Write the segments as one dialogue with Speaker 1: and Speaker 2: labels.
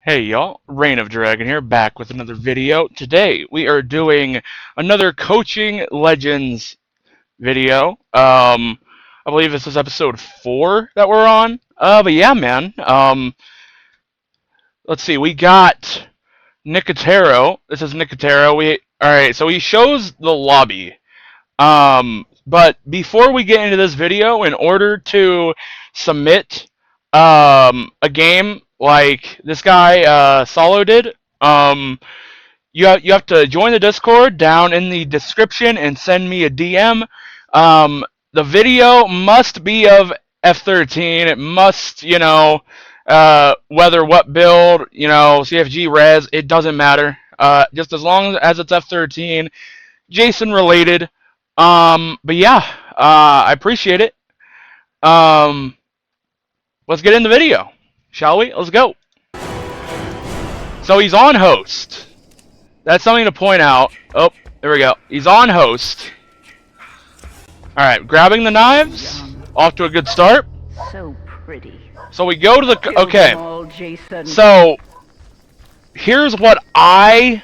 Speaker 1: Hey y'all, ReignOfDragon here, back with another video. Today we are doing another Coaching Legends video. I believe this is episode 4 that we're on. But yeah, man. Let's see, we got Nicotero. This is Nicotero. Alright, so he shows the lobby. But before we get into this video, in order to submit a game like this guy Saulo did, you have to join the Discord down in the description and send me a DM. The video must be of F13. It must, whether what build, CFG res, it doesn't matter. Just as long as it's F13, Jason related. But yeah, I appreciate it. Let's get in the video, shall we? Let's go. So he's on host. That's something to point out. Oh, there we go. He's on host. Alright, grabbing the knives. Off to a good start.
Speaker 2: So pretty.
Speaker 1: So we go to the... Okay. So, here's what I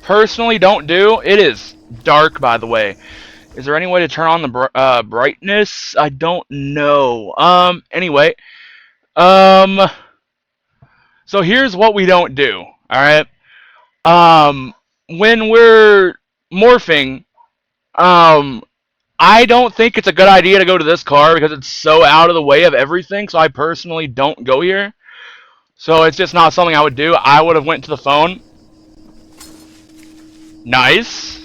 Speaker 1: personally don't do. It is dark, by the way. Is there any way to turn on the brightness? I don't know. Anyway. So here's what we don't do. Alright? When we're morphing, I don't think it's a good idea to go to this car because it's so out of the way of everything, so I personally don't go here. So it's just not something I would do. I would have went to the phone. Nice.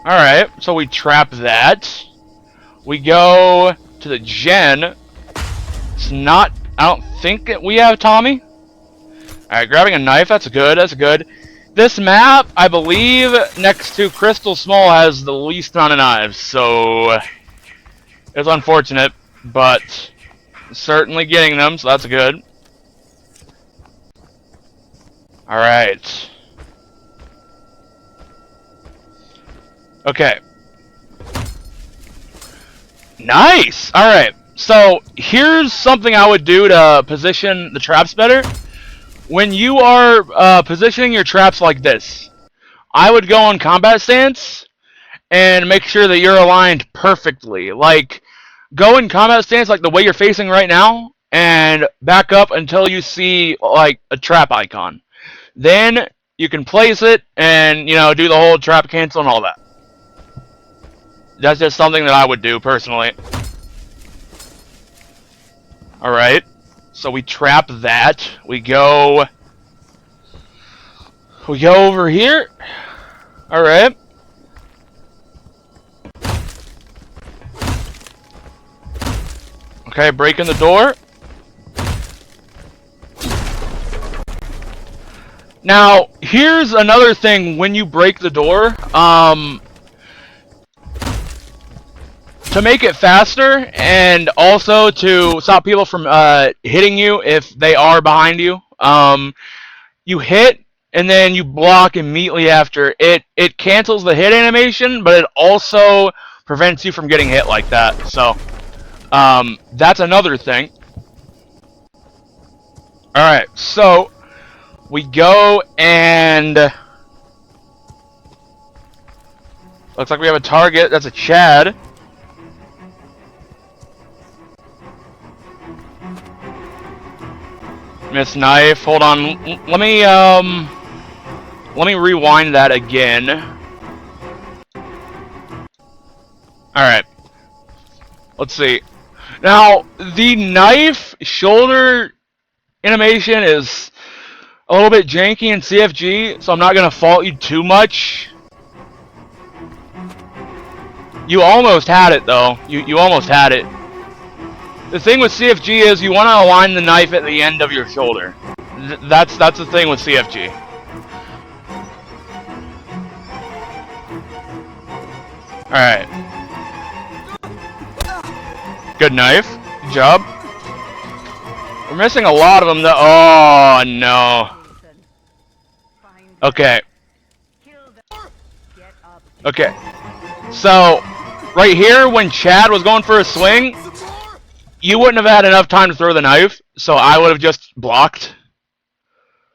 Speaker 1: Alright, so we trap that. We go to the gen. It's not... I don't think we have Tommy. Alright, grabbing a knife. That's good. That's good. This map, I believe, next to Crystal Small, has the least amount of knives. So, it's unfortunate, but certainly getting them, so that's good. Alright. Okay. Nice! Alright. So, here's something I would do to position the traps better. When you are positioning your traps like this, I would go on combat stance and make sure that you're aligned perfectly. Like, go in combat stance like the way you're facing right now, and back up until you see, like, a trap icon. Then, you can place it and, do the whole trap cancel and all that. That's just something that I would do, personally. Alright, so we trap that. We go over here. Alright. Okay, breaking the door. Now, here's another thing when you break the door. To make it faster, and also to stop people from hitting you if they are behind you, you hit and then you block immediately after. It cancels the hit animation, but it also prevents you from getting hit like that. So that's another thing. Alright, so we go and looks like we have a target. That's a Chad. Miss knife. Hold on. Let me rewind that again. Alright. Let's see. Now, the knife shoulder animation is a little bit janky in CFG, so I'm not gonna fault you too much. You almost had it though. You almost had it. The thing with CFG is you want to align the knife at the end of your shoulder. That's the thing with CFG. Alright. Good knife. Good job. We're missing a lot of them though. Oh no. Okay. Okay. So, right here when Chad was going for a swing, you wouldn't have had enough time to throw the knife, so I would have just blocked.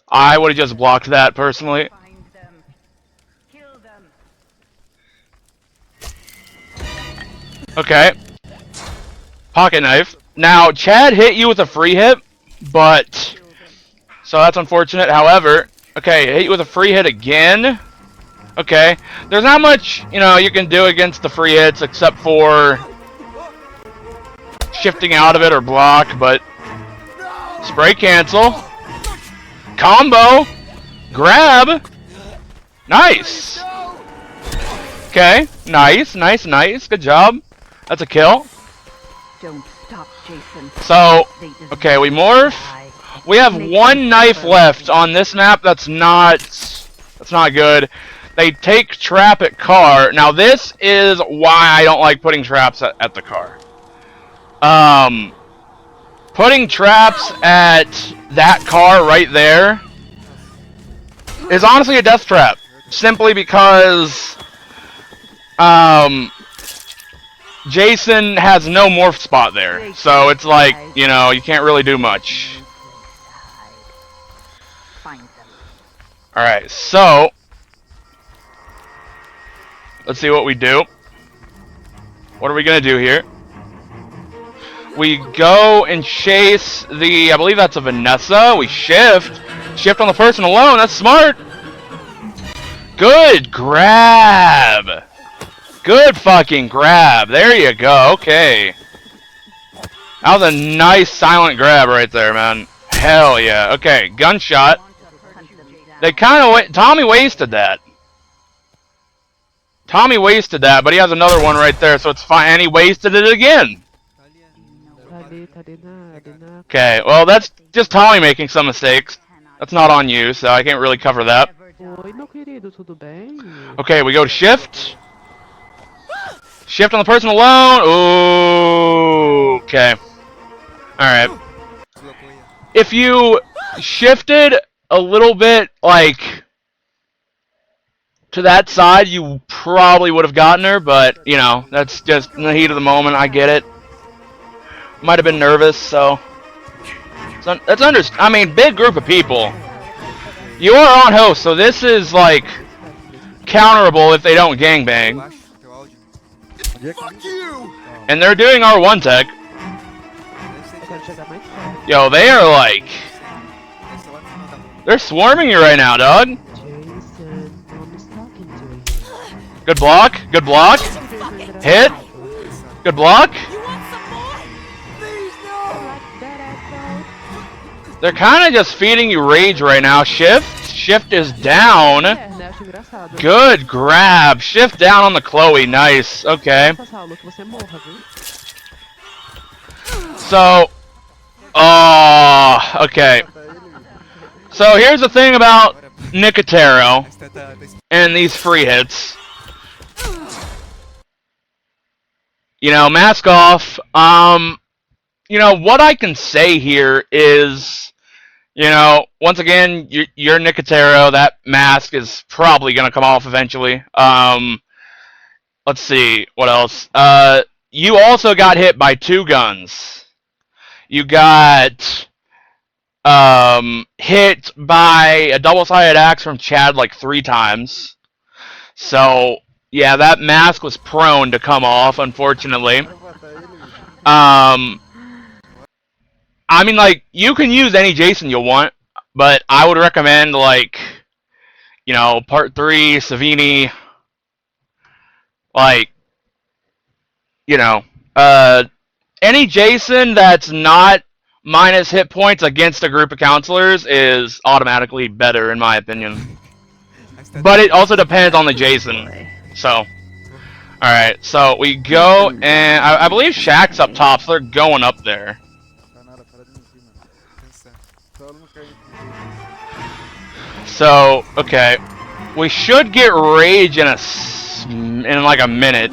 Speaker 1: I would have just blocked that personally.
Speaker 2: Find them. Kill them.
Speaker 1: Okay. Pocket knife. Now, Chad hit you with a free hit, but... So that's unfortunate. However, okay, hit you with a free hit again. Okay. There's not much, you know, you can do against the free hits except for shifting out of it or block, but... Spray cancel. Combo. Grab. Nice. Okay. Nice, nice, nice. Good job. That's a kill.
Speaker 2: Don't stop, Jason.
Speaker 1: So,
Speaker 2: They deserve
Speaker 1: okay, we
Speaker 2: to
Speaker 1: morph.
Speaker 2: die.
Speaker 1: We have one knife left on this map. That's not good. They take trap at car. Now this is why I don't like putting traps at the car. Putting traps at that car right there is honestly a death trap. Simply because Jason has no morph spot there. So it's like, you know, you can't really do much.
Speaker 2: Find them.
Speaker 1: Alright, so let's see what we do. What are we gonna do here? We go and chase the, I believe that's a Vanessa. We shift. Shift on the person alone. That's smart. Good grab. Good fucking grab. There you go. Okay. That was a nice silent grab right there, man. Hell yeah. Okay, gunshot. They kind of Tommy wasted that. Tommy wasted that, but he has another one right there, so it's fine. And he wasted it again. Okay, well, that's just Tommy making some mistakes. That's not on you, so I can't really cover that. Okay, we go to shift. Shift on the person alone. Ooh, okay. Alright. If you shifted a little bit, like, to that side, you probably would have gotten her, but, you know, that's just in the heat of the moment. I get it. Might have been nervous, so that's I mean, big group of people. You are on host, so this is like counterable if they don't gangbang.
Speaker 3: Fuck you!
Speaker 1: And they're doing R1 tech. Yo, they are like, they're swarming you right now, dog. Good block. Good block. Hit. Good block. They're kind of just feeding you rage right now. Shift. Shift is down. Good grab. Shift down on the Chloe. Nice. Okay. So, okay. So here's the thing about Nicotero and these free hits. You know, mask off. You know, what I can say here is, you know, once again, you're Nicotero. That mask is probably going to come off eventually. Let's see. What else? You also got hit by 2 guns. You got hit by a double-sided axe from Chad like 3 times. So, yeah, that mask was prone to come off, unfortunately. I mean, like, you can use any Jason you want, but I would recommend, like, you know, Part 3, Savini, like, you know, any Jason that's not minus hit points against a group of counselors is automatically better, in my opinion. But it also depends on the Jason, so. Alright, so we go, and I believe Shaq's up top, so they're going up there. So, okay. We should get rage in like a minute.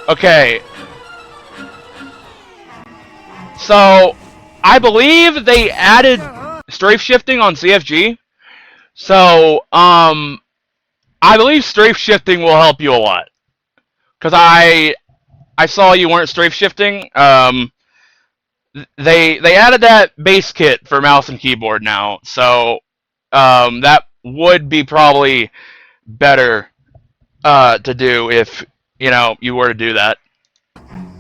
Speaker 1: Okay. So, I believe they added strafe shifting on CFG. So, I believe strafe shifting will help you a lot. Because I saw you weren't strafe shifting. They added that base kit for mouse and keyboard now, so that would be probably better to do if you were to do that.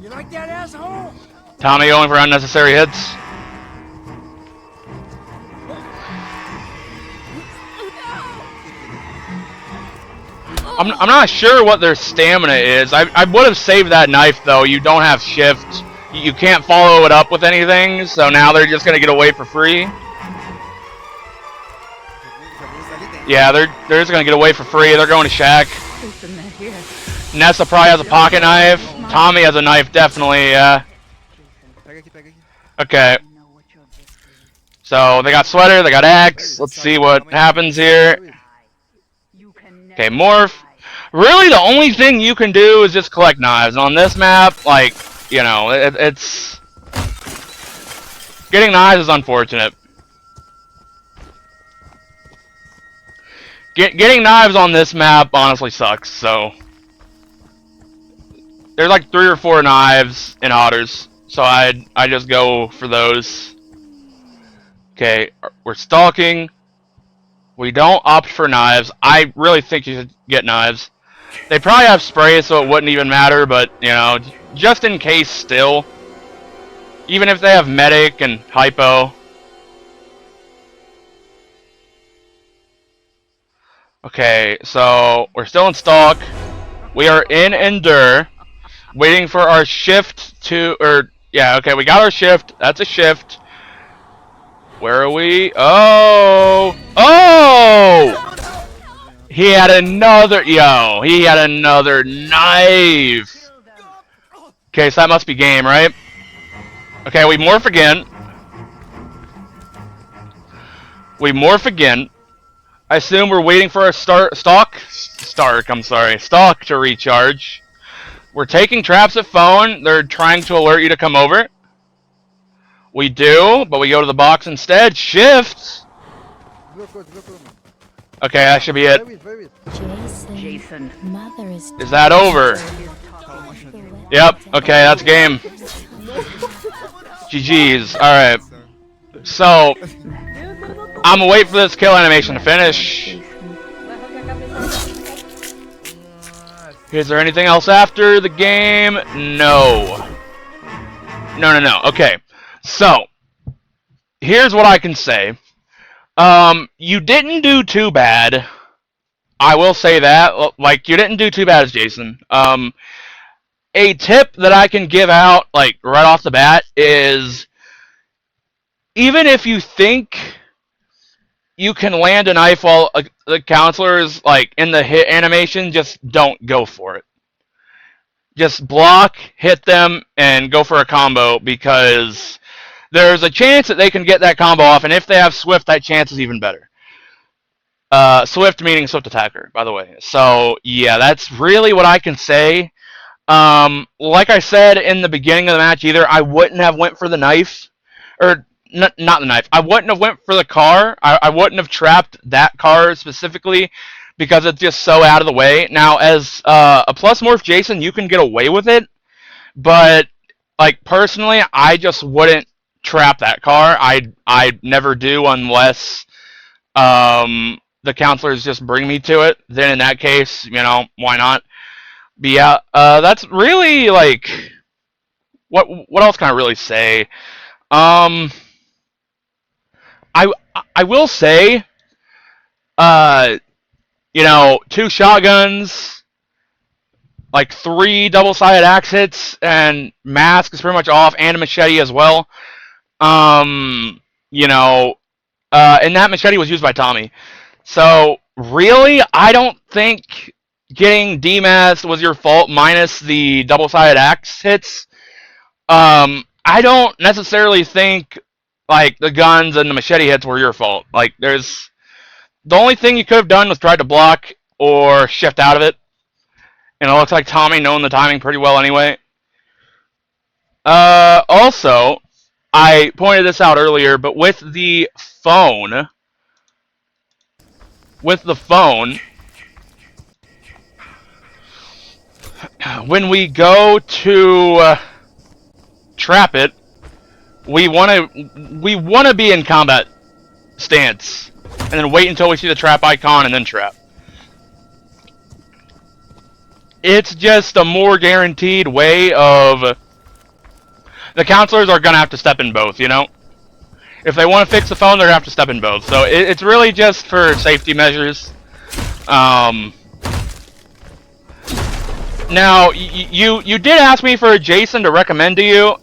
Speaker 3: You like that, asshole?
Speaker 1: Tommy going for unnecessary hits. I'm not sure what their stamina is. I would have saved that knife though. You don't have shift. You can't follow it up with anything, so now they're just gonna get away for free. Yeah, they're just gonna get away for free. They're going to Shaq.
Speaker 2: Jason, they're here.
Speaker 1: Nessa probably has a pocket knife. Tommy has a knife, definitely. Yeah.
Speaker 3: Pega aqui, pega aqui.
Speaker 1: Okay.
Speaker 2: I know what your victory is.
Speaker 1: So they got sweater, they got axe. Let's see what happens here.
Speaker 2: You can
Speaker 1: Okay,
Speaker 2: never
Speaker 1: morph.
Speaker 2: die.
Speaker 1: Really, the only thing you can do is just collect knives. On this map, like, it's getting knives is unfortunate. Getting knives on this map honestly sucks. So there's like 3 or 4 knives in otters, so I just go for those. Okay, we're stalking. We don't opt for knives. I really think you should get knives. They probably have spray, so it wouldn't even matter, but, just in case still. Even if they have medic and hypo. Okay, so we're still in stalk. We are in endure. Waiting for our shift to, okay, we got our shift. That's a shift. Where are we? Oh! Oh! He had another, he had another knife. Okay, so that must be game, right? Okay, we morph again. We morph again. I assume we're waiting for our stalk to recharge. We're taking traps at phone. They're trying to alert you to come over. We do, but we go to the box instead. Shift. Okay, that should be it.
Speaker 2: Jason.
Speaker 4: Mother is
Speaker 1: That over? Yep. Okay, that's game. GG's. All right. So I'm gonna wait for this kill animation to finish. Is there anything else after the game? No. No. Okay. So here's what I can say. You didn't do too bad. I will say that. Like, you didn't do too bad as Jason. A tip that I can give out, like, right off the bat is, even if you think you can land a knife while the counselor is, like, in the hit animation, just don't go for it. Just block, hit them, and go for a combo, because there's a chance that they can get that combo off, and if they have Swift, that chance is even better. Swift meaning Swift Attacker, by the way. So, yeah, that's really what I can say. Like I said in the beginning of the match, either I wouldn't have went for the knife, or not the knife. I wouldn't have went for the car. I wouldn't have trapped that car specifically because it's just so out of the way. Now, as a plus morph Jason, you can get away with it, but like personally, I just wouldn't trap that car. I never do unless the counselors just bring me to it. Then in that case, why not? But yeah, that's really, like, what else can I really say? I will say, 2 shotguns, like 3 double-sided axe hits, and mask is pretty much off, and a machete as well. And that machete was used by Tommy. So really, I don't think getting demasked was your fault, minus the double-sided axe hits. I don't necessarily think, like, the guns and the machete hits were your fault. Like, the only thing you could have done was tried to block or shift out of it. And it looks like Tommy knowing the timing pretty well anyway. Also, I pointed this out earlier, but with the phone, when we go to trap it, we want to be in combat stance, and then wait until we see the trap icon and then trap. It's just a more guaranteed way of... The counselors are going to have to step in both, you know? If they want to fix the phone, they're going to have to step in both. So it's really just for safety measures. Now, you did ask me for a Jason to recommend to you.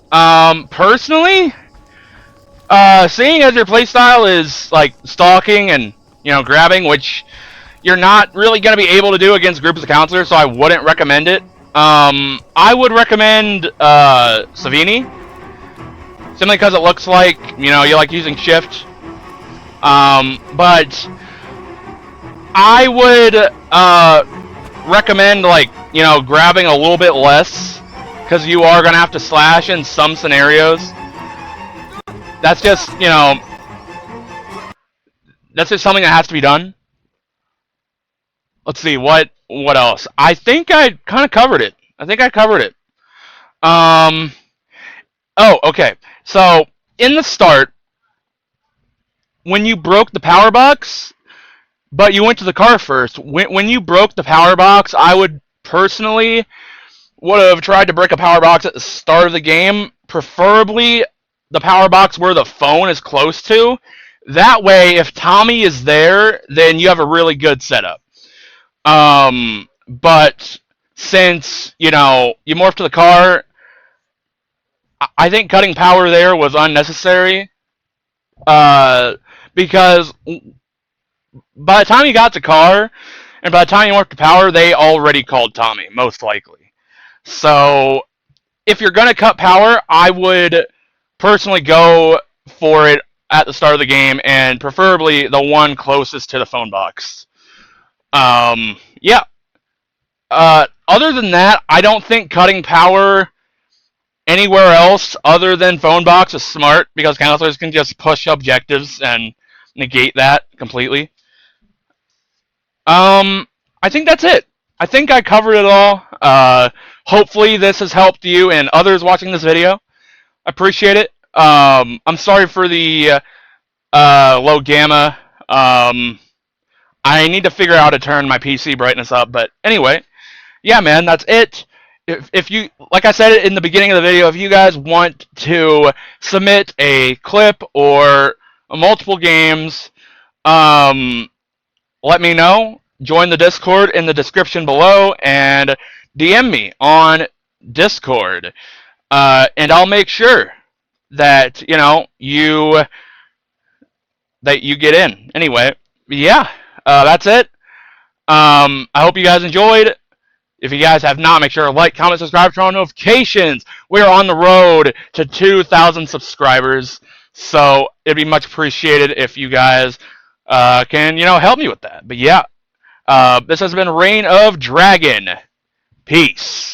Speaker 1: Personally, seeing as your playstyle is like stalking and, you know, grabbing, which you're not really going to be able to do against groups of counselors, so I wouldn't recommend it. I would recommend Savini, simply because it looks like, you know, you like using shift. But I would recommend, like, you know, grabbing a little bit less, because you are going to have to slash in some scenarios. That's just, you know, that's just something that has to be done. Let's see, what else? I think I kind of covered it. Oh, okay. So, in the start, when you broke the power box, but you went to the car first, when you broke the power box, I would personally would have tried to break a power box at the start of the game, preferably the power box where the phone is close to. That way, if Tommy is there, then you have a really good setup. But since, you know, you morphed to the car, I think cutting power there was unnecessary. Because by the time you got to car, and by the time you morphed to power, they already called Tommy, most likely. So, if you're gonna cut power, I would personally go for it at the start of the game, and preferably the one closest to the phone box. Yeah. Other than that, I don't think cutting power anywhere else other than phone box is smart, because counselors can just push objectives and negate that completely. I think that's it. I think I covered it all. Hopefully this has helped you and others watching this video. I appreciate it. I'm sorry for the low gamma. I need to figure out how to turn my PC brightness up, but anyway, yeah, man, that's it. If you, like I said in the beginning of the video, if you guys want to submit a clip or multiple games, let me know. Join the Discord in the description below and DM me on Discord, and I'll make sure that you know you get in. Anyway, yeah, that's it. I hope you guys enjoyed. If you guys have not, make sure to like, comment, subscribe, turn on notifications. We're on the road to 2,000 subscribers, so it'd be much appreciated if you guys can, you know, help me with that. But yeah, this has been Reign of Dragon. Peace.